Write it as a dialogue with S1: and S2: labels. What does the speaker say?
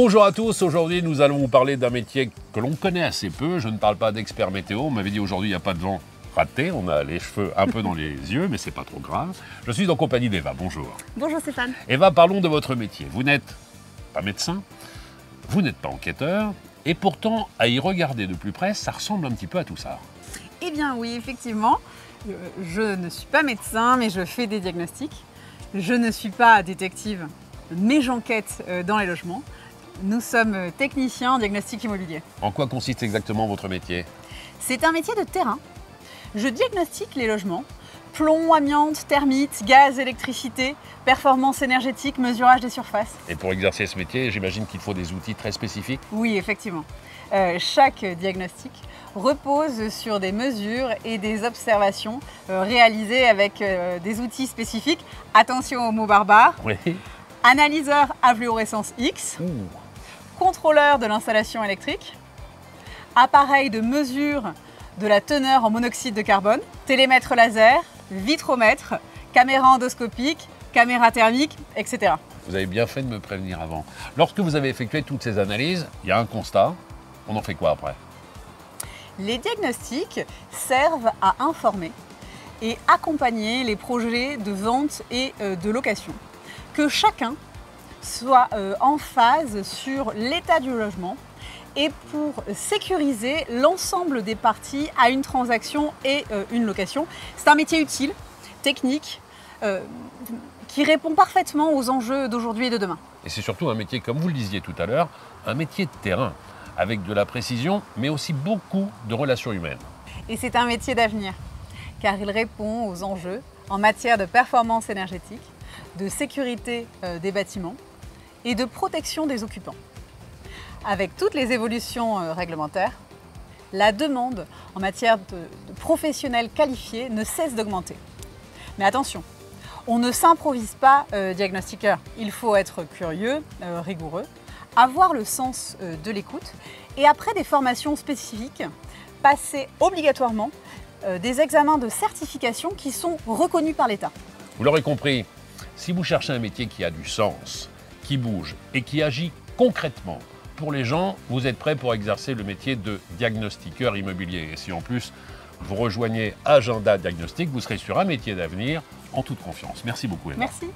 S1: Bonjour à tous, aujourd'hui nous allons vous parler d'un métier que l'on connaît assez peu. Je ne parle pas d'expert météo, on m'avait dit aujourd'hui il n'y a pas de vent. Raté, on a les cheveux un peu dans les yeux, mais c'est pas trop grave. Je suis en compagnie d'Eva, bonjour.
S2: Bonjour Stéphane.
S1: Eva, parlons de votre métier. Vous n'êtes pas médecin, vous n'êtes pas enquêteur, et pourtant, à y regarder de plus près, ça ressemble un petit peu à tout ça.
S2: Eh bien oui, effectivement, je ne suis pas médecin, mais je fais des diagnostics. Je ne suis pas détective, mais j'enquête dans les logements. Nous sommes techniciens en diagnostic immobilier.
S1: En quoi consiste exactement votre métier?
S2: C'est un métier de terrain. Je diagnostique les logements, plomb, amiante, termites, gaz, électricité, performance énergétique, mesurage des surfaces.
S1: Et pour exercer ce métier, j'imagine qu'il faut des outils très spécifiques?
S2: Oui, effectivement. Chaque diagnostic repose sur des mesures et des observations réalisées avec des outils spécifiques. Attention aux mots barbares.
S1: Oui.
S2: Analyseur à fluorescence X, contrôleur de l'installation électrique, appareil de mesure de la teneur en monoxyde de carbone, télémètre laser, vitromètre, caméra endoscopique, caméra thermique, etc.
S1: Vous avez bien fait de me prévenir avant. Lorsque vous avez effectué toutes ces analyses, il y a un constat. On en fait quoi après?
S2: Les diagnostics servent à informer et accompagner les projets de vente et de location. Que chacun soit en phase sur l'état du logement et pour sécuriser l'ensemble des parties à une transaction et une location. C'est un métier utile, technique, qui répond parfaitement aux enjeux d'aujourd'hui et de demain.
S1: Et c'est surtout un métier, comme vous le disiez tout à l'heure, un métier de terrain, avec de la précision, mais aussi beaucoup de relations humaines.
S2: Et c'est un métier d'avenir, car il répond aux enjeux en matière de performance énergétique, de sécurité des bâtiments et de protection des occupants. Avec toutes les évolutions réglementaires, la demande en matière de professionnels qualifiés ne cesse d'augmenter. Mais attention, on ne s'improvise pas diagnostiqueur. Il faut être curieux, rigoureux, avoir le sens de l'écoute et après des formations spécifiques, passer obligatoirement des examens de certification qui sont reconnus par l'État.
S1: Vous l'aurez compris, si vous cherchez un métier qui a du sens, qui bouge et qui agit concrètement pour les gens, vous êtes prêt pour exercer le métier de diagnostiqueur immobilier. Et si en plus vous rejoignez Agenda Diagnostic, vous serez sur un métier d'avenir en toute confiance. Merci beaucoup, Eva.
S2: Merci.